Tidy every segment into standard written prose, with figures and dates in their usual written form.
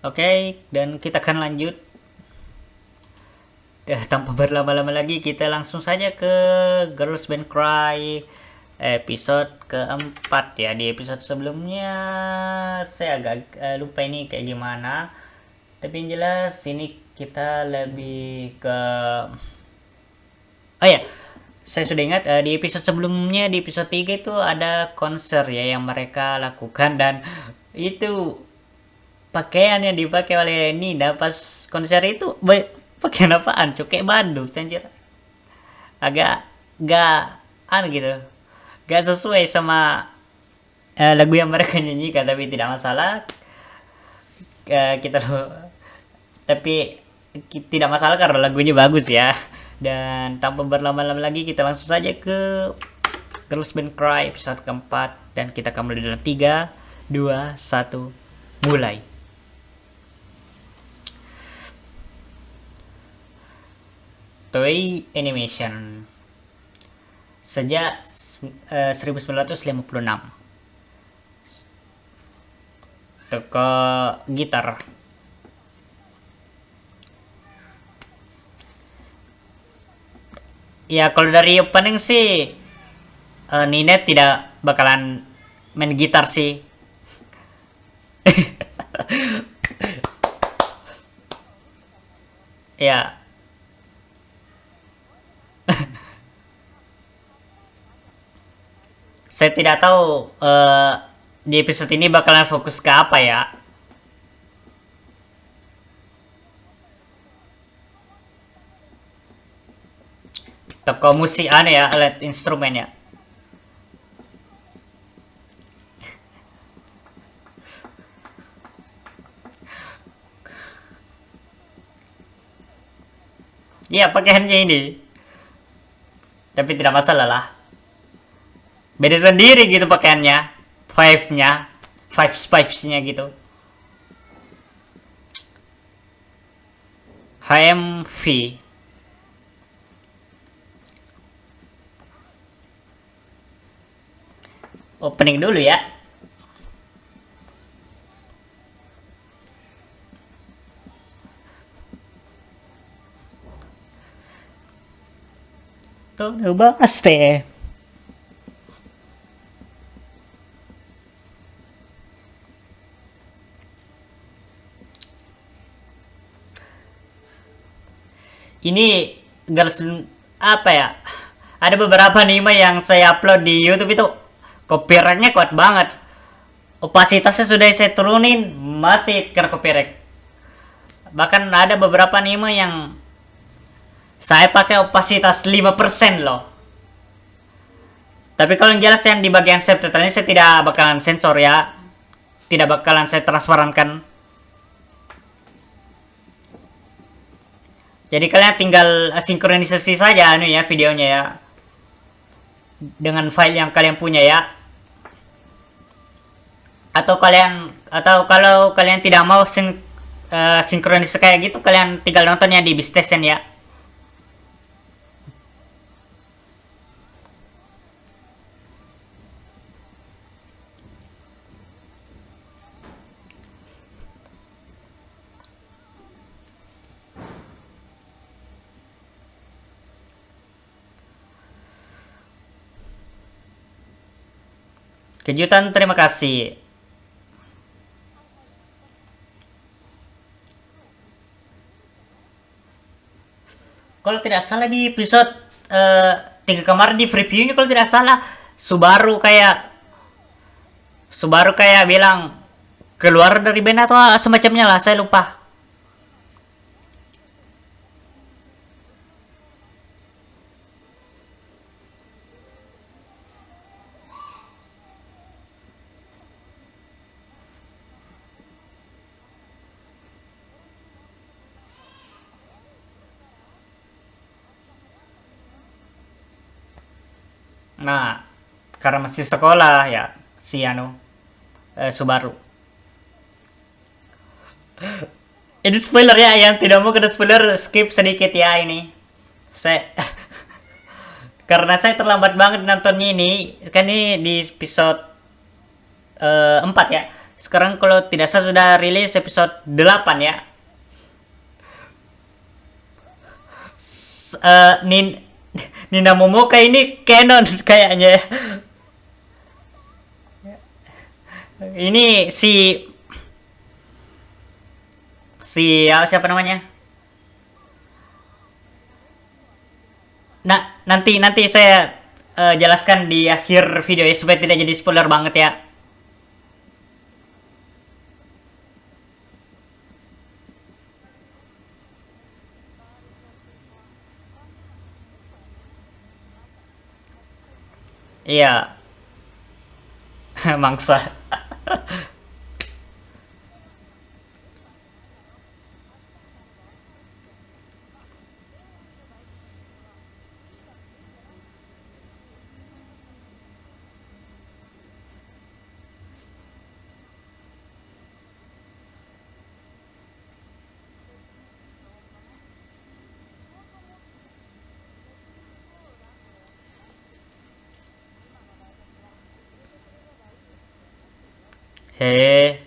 Oke, dan kita akan lanjut. Tanpa berlama-lama lagi, kita langsung saja ke Girls Band Cry episode keempat ya. Di episode sebelumnya saya agak lupa ini kayak gimana. Tapi yang jelas ini kita lebih ke oh ya, saya sudah ingat di episode sebelumnya di episode 3 itu ada konser ya yang mereka lakukan dan itu pakaian yang dipakai oleh Nina pas konser itu pakaian apaan? Cukai badut anjir. Agak gak gitu. Gak sesuai sama lagu yang mereka nyanyikan, tapi tidak masalah. Kita tapi tidak masalah karena lagunya bagus ya. Dan tanpa berlama-lama lagi kita langsung saja ke Girls Band Cry episode keempat dan kita akan mulai dalam 3 2 1 mulai. Toei Animation sejak 1956. Toko gitar. Ya kalau dari opening sih Ninet tidak bakalan main gitar sih. Ya, saya tidak tahu di episode ini bakalan fokus ke apa ya. Toko musik aneh ya, alat instrumen ya. Iya pakaiannya ini. Tapi tidak masalah lah. Beda sendiri gitu pakaiannya. Five-nya. Five-nya gitu. HMV. Opening dulu ya. Tuh, bahas deh. Ini girls apa ya? Ada beberapa anime yang saya upload di YouTube itu copyrightnya kuat banget. Opasitasnya sudah saya turunin masih kena copyright. Bahkan ada beberapa anime yang saya pakai opasitas 5% loh. Tapi kalau yang jelas yang di bagian subtitlenya saya tidak bakalan sensor ya. Tidak bakalan saya transparankan. Jadi kalian tinggal sinkronisasi saja anu ya videonya ya. Dengan file yang kalian punya ya. Atau kalau kalian tidak mau sinkronis kayak gitu kalian tinggal nontonnya di Bistation ya. Kejutan terima kasih. Kalau tidak salah di episode 3 kemarin di previewnya kalau tidak salah Subaru kayak bilang keluar dari band atau semacamnya lah saya lupa. Nah, karena masih sekolah ya si Subaru. Ini spoiler ya, yang tidak mau kena spoiler skip sedikit ya ini. Saya karena saya terlambat banget nontonnya ini, kan ini di episode 4 ya. Sekarang kalau tidak salah sudah rilis episode 8 ya. Nin Nina Momoka ini canon kayaknya ya. Ini siapa namanya? Nah, nanti nanti saya jelaskan di akhir video ya supaya tidak jadi spoiler banget ya. Iya, mangsa. He,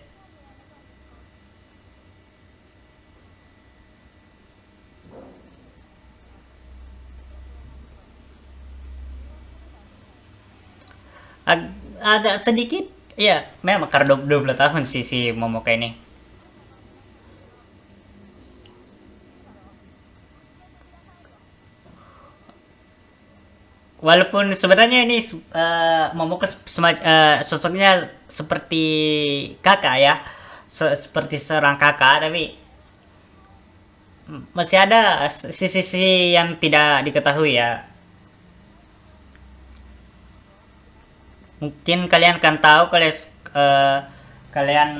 agak sedikit. Iya, memang karena 20 tahun sih si Momoka ini. Walaupun sebenarnya ini Momoka sosoknya seperti kakak ya, seperti seorang kakak, tapi masih ada sisi-sisi yang tidak diketahui ya. Mungkin kalian akan tahu eh, kalian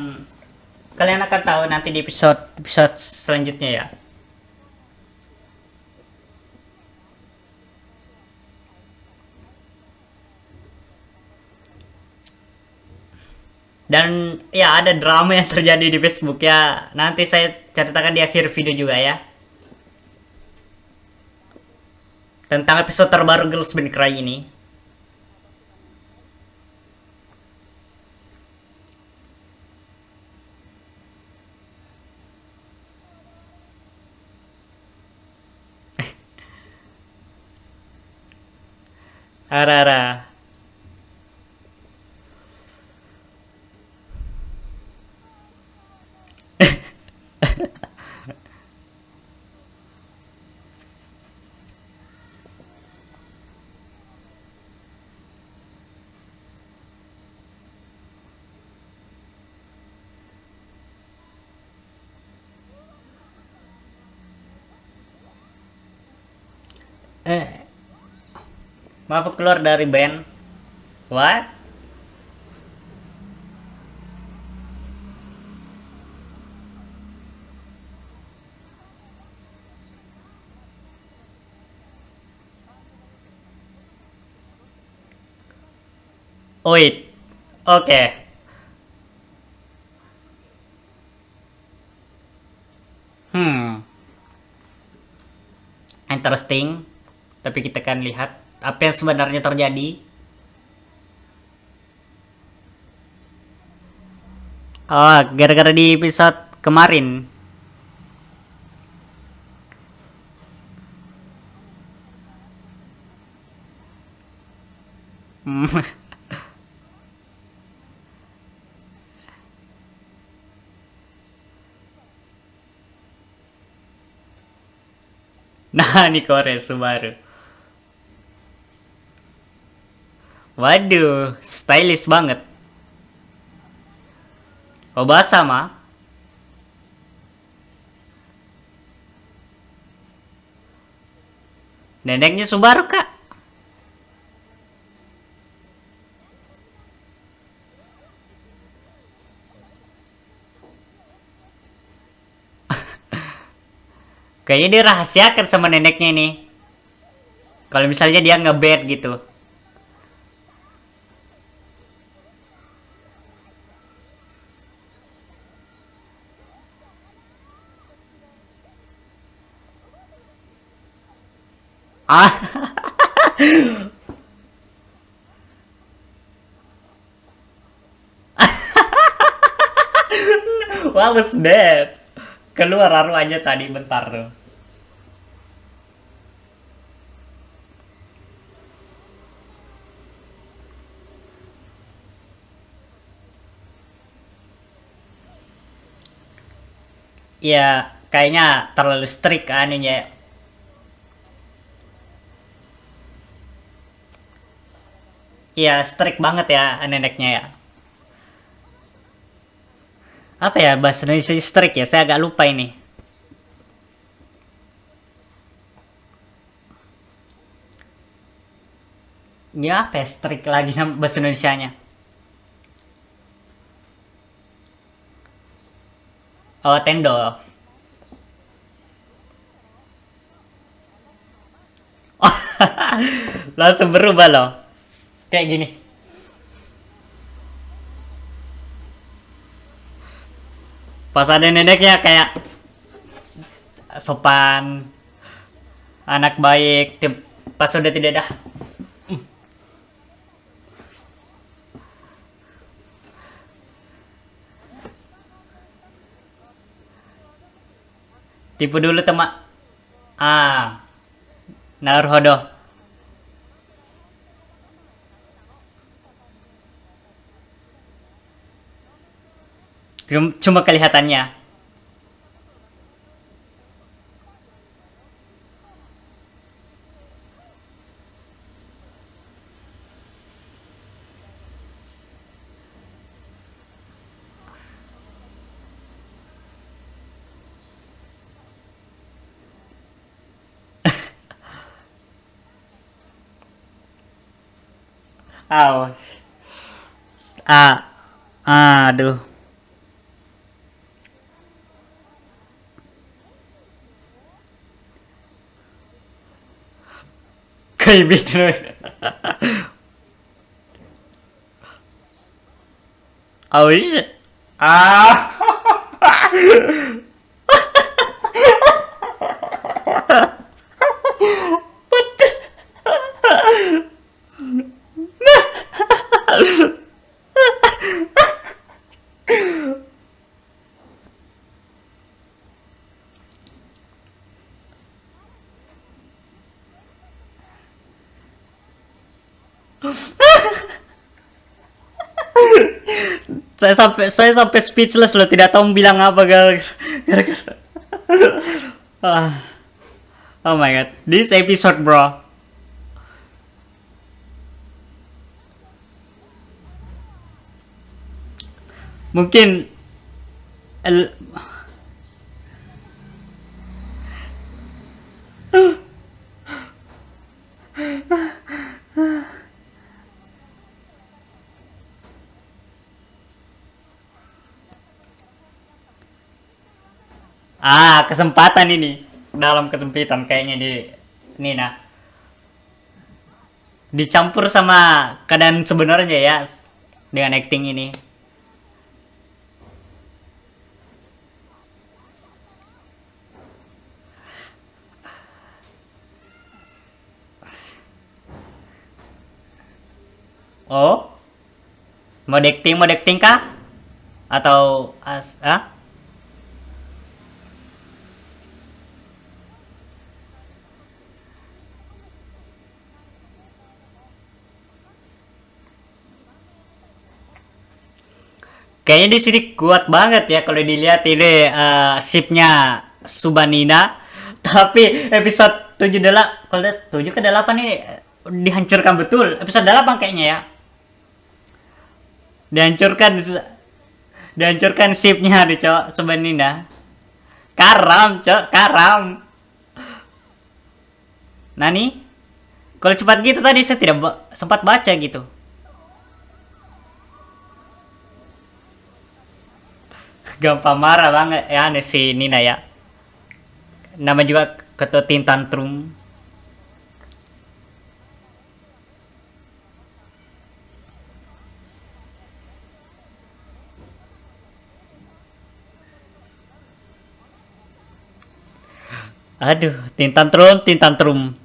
kalian akan tahu nanti di episode episode selanjutnya ya. Dan ya ada drama yang terjadi di Facebook ya. Nanti saya ceritakan di akhir video juga ya. Tentang episode terbaru Girls Band Cry ini. Ara-ara. Eh, maaf keluar dari band. What? Oh, wait. Oke. Okay. Hmm. Interesting. Tapi kita akan lihat apa yang sebenarnya terjadi. Oh, gara-gara di episode kemarin. Hmm. Nah, ini Korea Subaru. Waduh, stylish banget. Obasa mah. Neneknya Subaru kak. Kayaknya dia rahasiakan sama neneknya ini. Kalau misalnya dia ngebet gitu. Ah, What was that? Keluar arwahnya tadi bentar tuh. Ya, kayaknya terlalu strict anunya. Iya, strict banget ya neneknya ya. Apa ya bahasa Indonesia strict ya? Saya agak lupa ini. Ya apa ya strict lagi nama bahasa Indonesianya? Oh, tendo. Langsung berubah loh. Kayak gini. Pas ada neneknya kayak sopan, anak baik. Pas udah tidak dah. Tipu dulu teman. Ah, naruhodo. Cuma kelihatannya. Awas. Ah, aduh. Kayak gitu. Awas. Ah. Saya sampai speechless loh, tidak tahu bilang apa gara-gara. Ah, oh my god, this episode bro. Mungkin el- kesempatan ini dalam kesempitan kayaknya di Nina dicampur sama keadaan sebenarnya ya dengan acting ini. Oh, mau acting kah atau kayaknya di sini kuat banget ya kalau dilihat ini shipnya Subanina. Tapi episode 7 adalah kalau 7 ke 8 ini dihancurkan betul. Episode 8 kayaknya ya. Dihancurkan dihancurkan shipnya di cowok Subanina. Karam, cok, karam. Nani? Kalau cepat gitu tadi saya tidak sempat baca gitu. Gampang marah banget ya aneh si Nina ya. Nama juga ketutin tantrum. Aduh, tintantrum, tintantrum.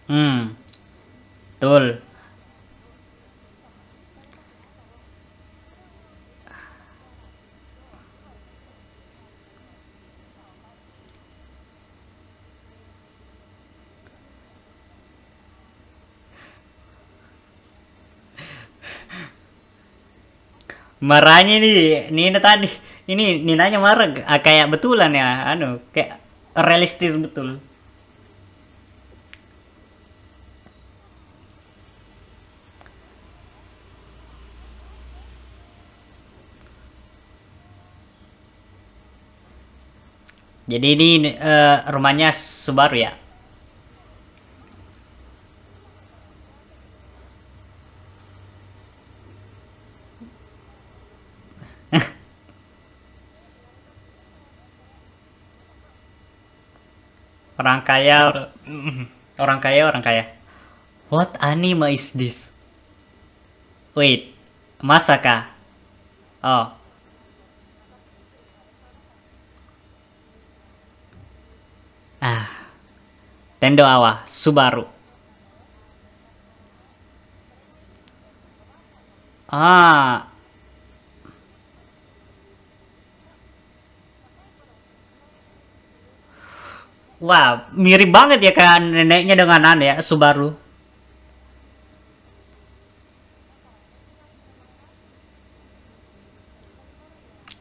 Hmm, betul. Marahnya nih Nina tadi. Ini Ninanya marah kayak betulan ya, anu, kayak realistis betul. Jadi ini rumahnya Subaru ya. Orang kaya, orang kaya, orang kaya. What anime is this? Wait, Masaka. Oh, ah, Tendo Awa, Subaru. Ah, wah, mirip banget ya kan neneknya dengan anu ya, Subaru.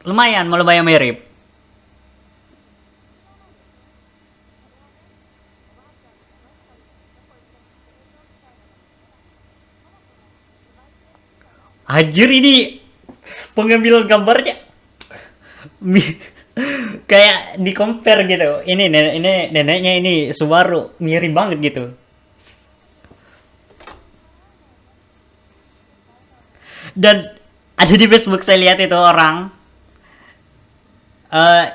Lumayan, lumayan mirip. Anjir ini pengambilan gambarnya kayak di compare gitu. Ini neneknya ini Subaru mirip banget gitu. Dan ada di Facebook saya lihat itu orang eh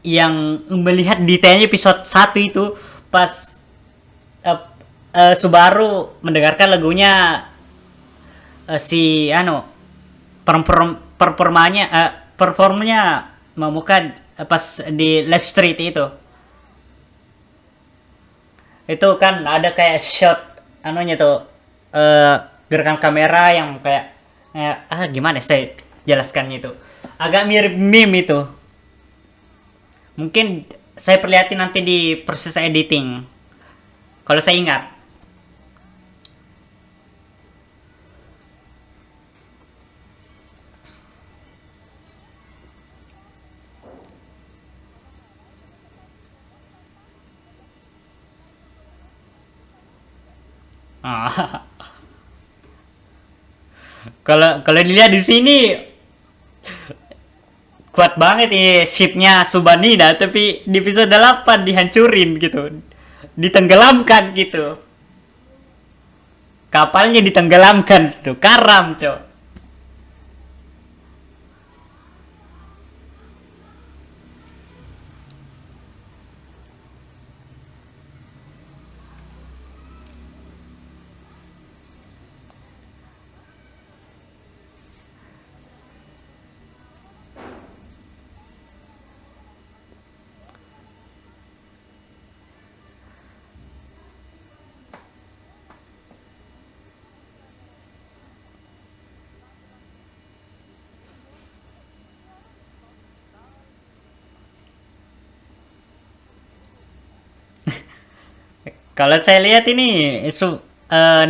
yang melihat detailnya episode satu itu pas eh, Subaru mendengarkan lagunya si anu performanya performnya memuka pas di live street itu kan ada kayak shot anunya tuh eh gerakan kamera yang kayak gimana saya jelaskannya itu agak mirip meme itu mungkin saya perlihatin nanti di proses editing kalau saya ingat. Ah, kalau kalau dilihat di sini kuat banget ini shipnya Subanida tapi di episode 8 dihancurin gitu ditenggelamkan gitu kapalnya ditenggelamkan tuh karam cok. Kalau saya lihat ini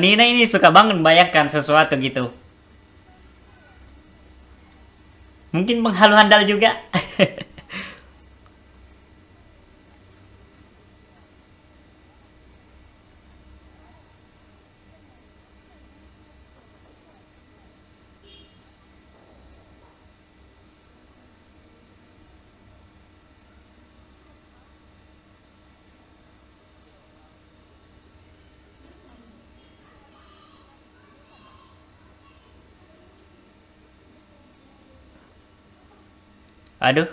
Nina ini suka banget membayangkan sesuatu gitu mungkin penghalu handal juga. Aduh.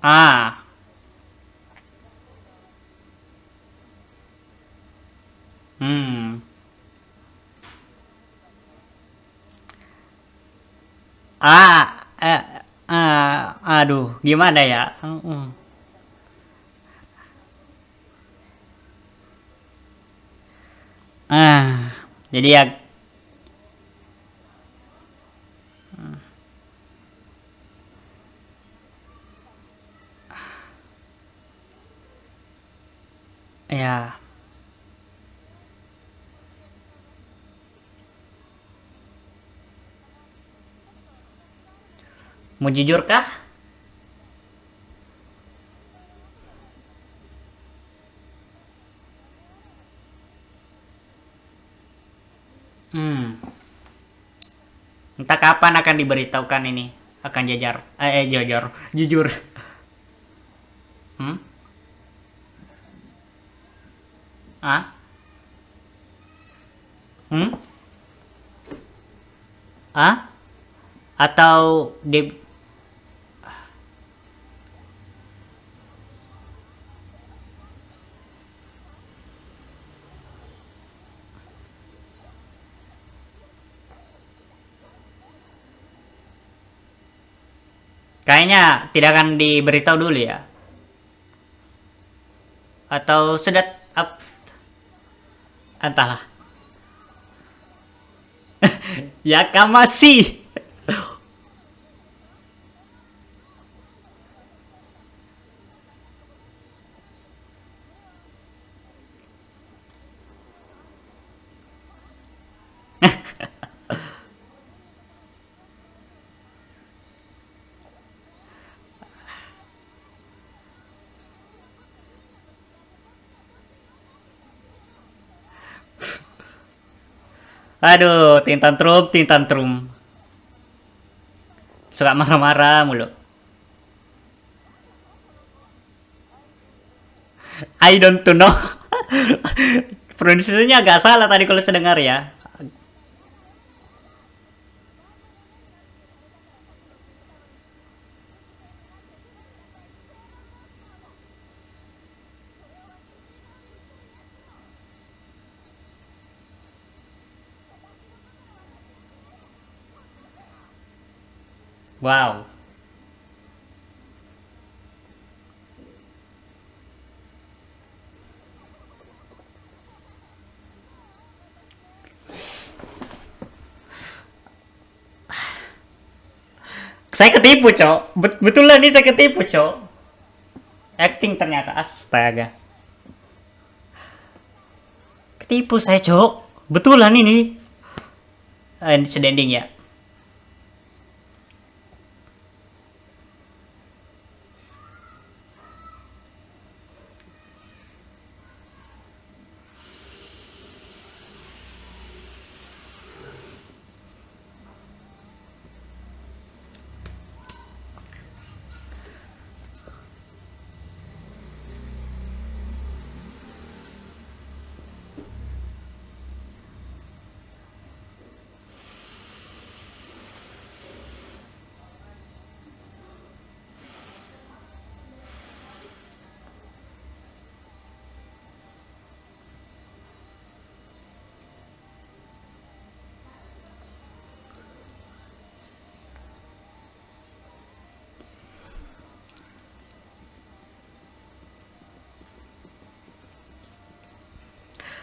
Ah, Hmm. Ah, aduh, gimana ya? Ah, jadi ya, ya, mau jujur kah? Hmm, entah kapan akan diberitahukan ini akan jajar, jajar, jujur. Hmm? Ah? Hmm? Ah? Atau di kayaknya tidak akan diberitahu dulu ya? Atau sudah entahlah. Ya kan masih. Aduh, tintan trum. Suka marah-marah mulu. I don't know. Pronunciasinya agak salah tadi kalau saya dengar ya. Wow. Saya ketipu, Cok. Betulan nih saya ketipu, Cok. Acting ternyata astaga. Ketipu saya, Cok. Betulan ini. Ini sudah ending ya.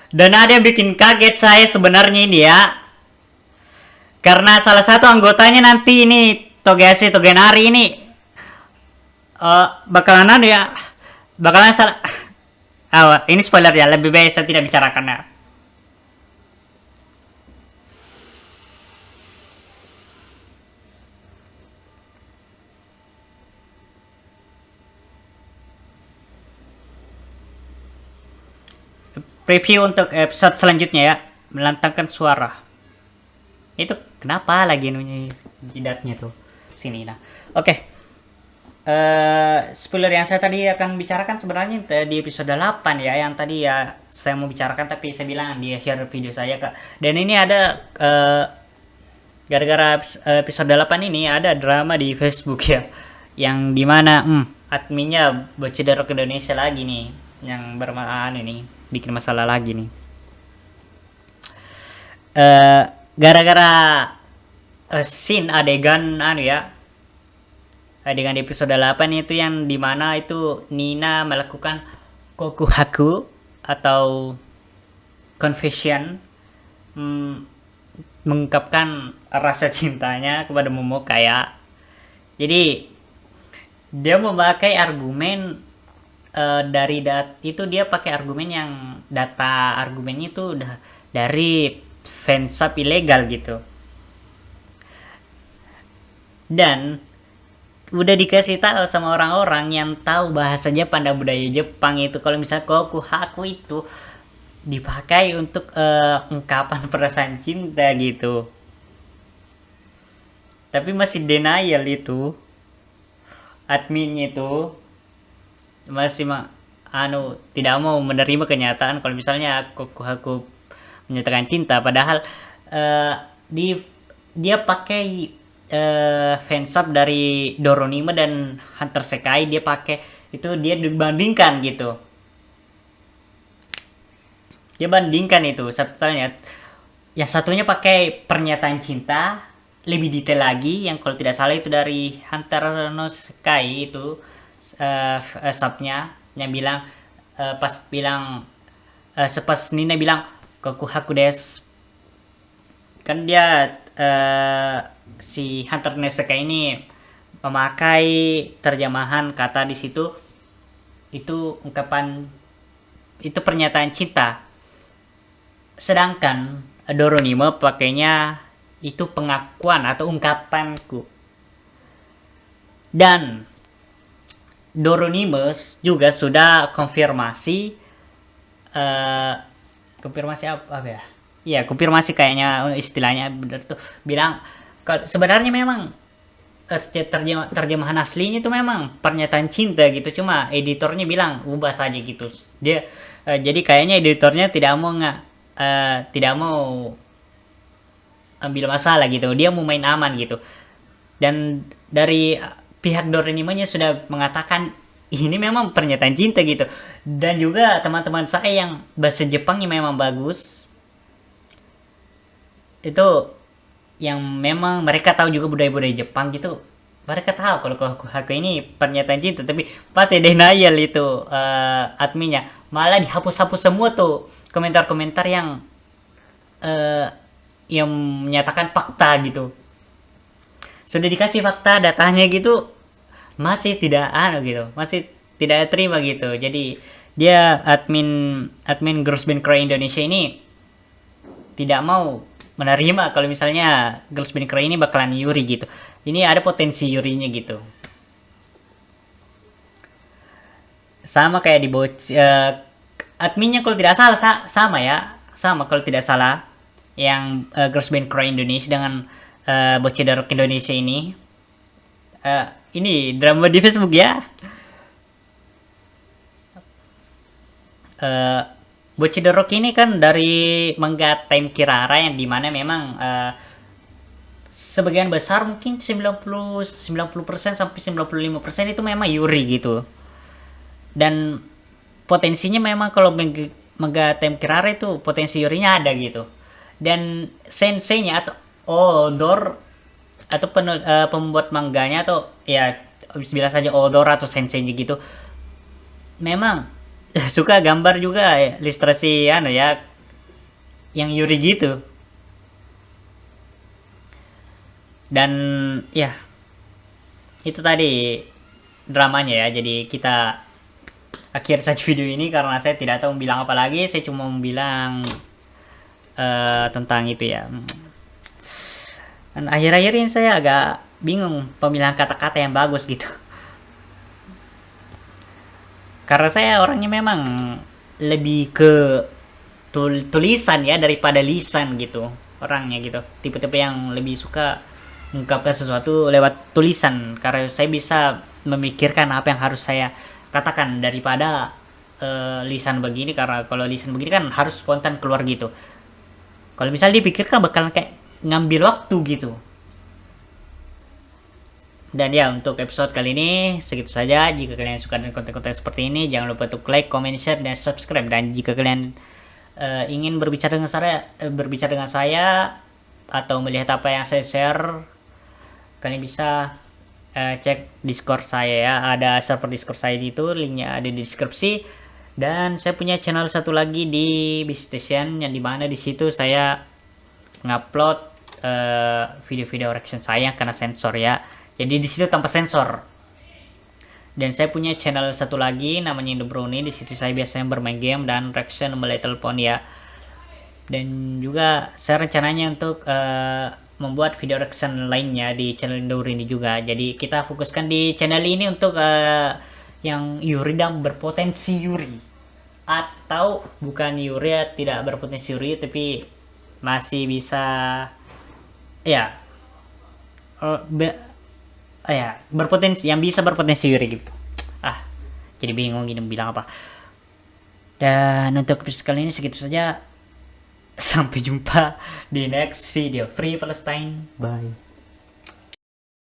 Dan ada yang bikin kaget saya sebenarnya ini ya. Karena salah satu anggotanya nanti ini Togenari ini bakalan anu ya. Bakalan salah. Ini spoiler ya, lebih baik saya tidak bicarakan ya. Preview untuk episode selanjutnya ya. Melantangkan suara. Itu kenapa lagi nunya jidatnya tuh. Sini nah. Oke. Spoiler yang saya tadi akan bicarakan sebenarnya di episode 8 ya, yang tadi ya saya mau bicarakan tapi saya bilang di akhir video saya Kak. Dan ini ada gara-gara episode 8 ini ada drama di Facebook ya, yang dimana adminnya Bocedero ke Indonesia lagi nih, yang bermasalah ini bikin masalah lagi nih. eh gara-gara scene adegan ya, adegan di episode 8 itu yang dimana itu Nina melakukan kokuhaku atau confession, mm, mengungkapkan rasa cintanya kepada Momoka ya. Jadi dia memakai argumen itu dia pakai argumen yang data argumennya itu udah dari fansub ilegal gitu. Dan udah dikasih tahu sama orang-orang yang tahu bahasa Jepang dan budaya Jepang itu kalau misalnya kokuhaku itu dipakai untuk ungkapan perasaan cinta gitu. Tapi masih denial itu adminnya itu masih tidak mau menerima kenyataan kalau misalnya aku menyatakan cinta, padahal eh, di dia pakai fansub dari Doronima dan Hunter Sekai, dia pakai itu, dia dibandingkan gitu, dia bandingkan itu subtitlenya. Yang satunya pakai pernyataan cinta lebih detail lagi, yang kalau tidak salah itu dari Hunter no Sekai itu subnya yang bilang pas bilang sepas Nina bilang kokuhaku des, kan dia si Hunter no Sekai ini memakai terjemahan kata di situ itu ungkapan, itu pernyataan cinta, sedangkan Doronima pakainya itu pengakuan atau ungkapanku. Dan Doronimus juga sudah konfirmasi konfirmasi apa ya? Iya, konfirmasi kayaknya istilahnya benar tuh, bilang sebenarnya memang terjemahan aslinya itu memang pernyataan cinta gitu, cuma editornya bilang ubah saja gitu. Dia jadi kayaknya editornya tidak mau ambil masalah gitu, dia mau main aman gitu. Dan dari pihak Dorenimanya sudah mengatakan ini memang pernyataan cinta gitu. Dan juga teman-teman saya yang bahasa Jepangnya memang bagus itu, yang memang mereka tahu juga budaya-budaya Jepang gitu, mereka tahu kalau kokuhaku ini pernyataan cinta, tapi pasti denial itu adminnya, malah dihapus-hapus semua tuh komentar-komentar uh, yang menyatakan fakta gitu. Sudah dikasih fakta datanya gitu, masih tidak gitu, masih tidak terima gitu. Jadi dia admin Girls Band Cry Indonesia ini tidak mau menerima kalau misalnya Girls Band Cry ini bakalan Yuri gitu. Ini ada potensi Yurinya gitu. Sama kayak di adminnya kalau tidak salah sama ya, sama kalau tidak salah yang Girls Band Cry Indonesia dengan Bocce Darok Indonesia ini drama di Facebook ya. Bocce Darok ini kan dari manga Time Kirara, yang dimana memang sebagian besar mungkin 90% sampai 95% itu memang Yuri gitu. Dan potensinya memang kalau manga Time Kirara itu potensi Yurinya ada gitu. Dan senseinya atau Odor atau pembuat mangganya atau ya bilang saja Odor atau senseinya gitu, memang suka gambar juga ilustrasi ya yang Yuri gitu. Dan ya itu tadi dramanya ya. Jadi kita akhir saja video ini karena saya tidak tahu bilang apa lagi. Saya cuma bilang tentang itu ya. Dan akhir-akhir ini saya agak bingung pemilihan kata-kata yang bagus gitu. Karena saya orangnya memang lebih ke tulisan ya daripada lisan gitu. Orangnya gitu. Tipe-tipe yang lebih suka mengungkapkan sesuatu lewat tulisan. Karena saya bisa memikirkan apa yang harus saya katakan daripada lisan begini. Karena kalau lisan begini kan harus spontan keluar gitu. Kalau misalnya dipikirkan bakalan kayak ngambil waktu gitu. Dan ya, untuk episode kali ini segitu saja. Jika kalian suka dengan konten-konten seperti ini, jangan lupa untuk like, comment, share, dan subscribe. Dan jika kalian ingin berbicara dengan saya atau melihat apa yang saya share, kalian bisa cek Discord saya ya. Ada server Discord saya itu, linknya ada di deskripsi. Dan saya punya channel satu lagi di Bistation, yang dimana di situ saya ngupload video-video reaction saya karena sensor ya. Jadi di situ tanpa sensor. Dan saya punya channel satu lagi namanya Indobrownie. Di situ saya biasanya bermain game dan reaction melalui telepon ya. Dan juga saya rencananya untuk membuat video reaction lainnya di channel Indobrownie juga. Jadi kita fokuskan di channel ini untuk yang Yuri dan berpotensi Yuri, atau bukan Yuri ya, tidak berpotensi Yuri tapi masih bisa ya berpotensi, yang bisa berpotensi Yuri gitu. Jadi bingung gini bilang apa. Dan untuk episode kali ini segitu saja. Sampai jumpa di next video. Free Palestine. Bye.